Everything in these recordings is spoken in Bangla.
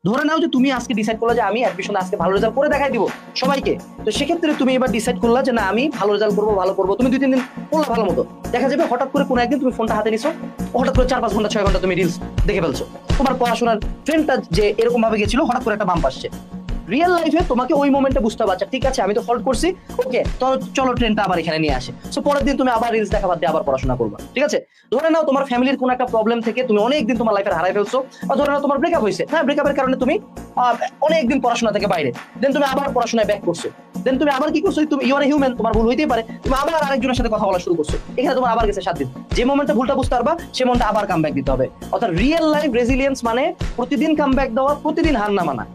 ধরে নাও যে তুমি আজকে ডিসাইড করলে যে আমি অ্যাডমিশনে আজকে ভালো রেজাল্ট করে দেখাই দিব সবাইকে। তো সেক্ষেত্রে তুমি এবার ডিসাইড করলা যে না আমি ভালো রেজাল্ট করবো, ভালো করবো। তুমি 2-3 দিন পড়লা ভালো মতো, দেখা যাবে হঠাৎ করে কোনো একদিন তুমি ফোনটা হাতে নিছো, হঠাৎ করে 4-5 ঘন্টা 6 ঘন্টা তুমি রিলস দেখে ফেলছো। তোমার পড়াশোনার ট্রেন্ডটা যে এরকম ভাবে গেছিল, হঠাৎ করে একটা বাম্প আসছে। রিয়েল লাইফে তোমাকে ওই মোমেন্টে বুঝতে হবে, আচ্ছা ঠিক আছে আমি তো হল্ট করছি, ওকে তো চলো ট্রেনটা আবার এখানে নিয়ে আসে। সো পরের দিন তুমি আবার রিলস দেখা বাদ দিয়ে আবার পড়াশোনা করবা, ঠিক আছে? ধরে নাও তোমার ফ্যামিলির কোনো একটা প্রবলেম থেকে তুমি অনেকদিন তোমার লাইফে হারাই ফেলছো, বা ধরে নাও তোমার ব্রেকআপ হয়েছে, হ্যাঁ ব্রেকআপের কারণে তুমি অনেকদিন পড়াশোনা থেকে বাইরে, দেন তুমি আবার পড়াশোনায় ব্যাক করছো, দেন তুমি আবার কি করছো, তুমি ইউ আর হিউম্যান, তোমার ভুল হইতেই পারে, তুমি আবার আরেকজনের সাথে কথা বলা শুরু করছো, এখানে তোমার আবার গেছে 7 দিন। যে মোমেন্টে ভুলটা বুঝতে পারবা সে মোমেন্টে আবার কাম ব্যাক দিতে হবে। অর্থাৎ রিয়েল লাইফ রেজিলিয়েন্স মানে প্রতিদিন কাম ব্যাক দেওয়া, প্রতিদিন হার না মানা।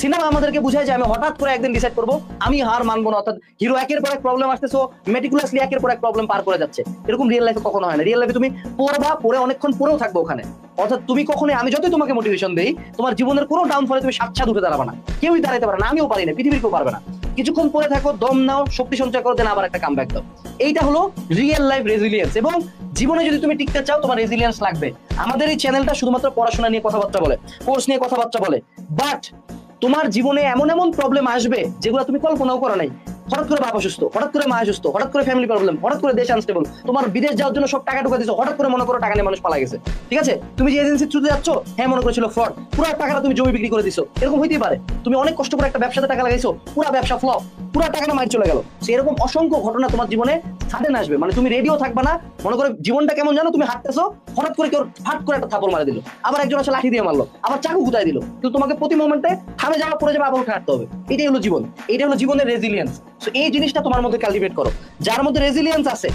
সিনেমা আমাদেরকে বুঝায় যে আমি হঠাৎ করে একদিন ডিসাইড করবো আমি হার মানবো না, অর্থাৎ হিরো একের পর এক প্রবলেম আসতেছো, মেটিকুলাসলি একের পর এক প্রবলেম পার করে যাচ্ছে, এরকম রিয়েল লাইফে কখনো হয় না। রিয়েল লাইফে তুমি পড়বা, পড়ে অনেকক্ষণ পড়েও থাকবো ওখানে। অর্থাৎ তুমি কখনোই, আমি যতই তোমাকে মোটিভেশন দেই, তোমার জীবনের কোনো ডাউনফলে তুমি সাক্ষাৎ উঠে দাঁড়াবে না, কেউই দাঁড়াতে পারে না, আমিও পারি না, পৃথিবীর কেউ পারবে না। কিছুক্ষণ পরে থাকো, দম নাও, শক্তি সঞ্চয় করো, দেন আবার একটা কাম ব্যাক দাও। এইটা হলো রিয়েল লাইফ রেজিলিয়েন্স। এবং জীবনে যদি তুমি টিকতে চাও তোমার রেজিলিয়েন্স লাগবে। আমাদের এই চ্যানেলটা শুধুমাত্র পড়াশোনা নিয়ে কথাবার্তা বলে, কোর্স নিয়ে কথাবার্তা বলে, বাট তোমার জীবনে এমন এমন প্রবলেম আসবে যেগুলো তুমি কল্পনাও করো নাই। হঠাৎ করে বাবা অসুস্থ, হঠাৎ করে মা অসুস্থ, হঠাৎ করে ফ্যামিলি প্রবলেম, হঠাৎ করে দেশ আনস্টেবল, তোমার বিদেশ যাওয়ার জন্য সব টাকা ঢুকা দিছো, হঠাৎ করে মনে করো টাকা নিয়ে মানুষ পালা গেছে, ঠিক আছে? তুমি যে এজেন্সির থ্রুতে যাচ্ছ, হ্যাঁ মনে করেছিল ফ্রড, পুরো টাকাটা তুমি জমি বিক্রি করে দিছো, এরকম হইতেই পারে। তুমি অনেক কষ্ট করে একটা ব্যবসাতে টাকা লাগাইছো, পুরো ব্যবসা ফ্লপ, পুরো টাকাটা মার চলে গেল। সেরকম অসংখ্য ঘটনা তোমার জীবনে সাডেন আসবে, মানে তুমি রেডিও থাকবা না। মনে করো জীবনটা কেমন জানো, তুমি হাঁটতেছো, হঠাৎ করে কেউ ফাট করে একটা থাপড় মারা দিল, আবার একজন আসলে লাঠি দিয়ে মারলো, আবার চাকু গুতায় দিল, কিন্তু তোমাকে প্রতি মোমেন্টে থামে যাওয়া, পড়ে যাবে, আবার উঠে হাঁটতে হবে। এটাই হলো জীবন, এটাই হলো জীবনের রেজিলিয়েন্স। সো এই জিনিসটা তোমার মধ্যে কালটিভেট করো। যার মধ্যে রেজিলিয়েন্স আছে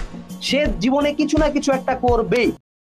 সে জীবনে কিছু না কিছু একটা করবেই।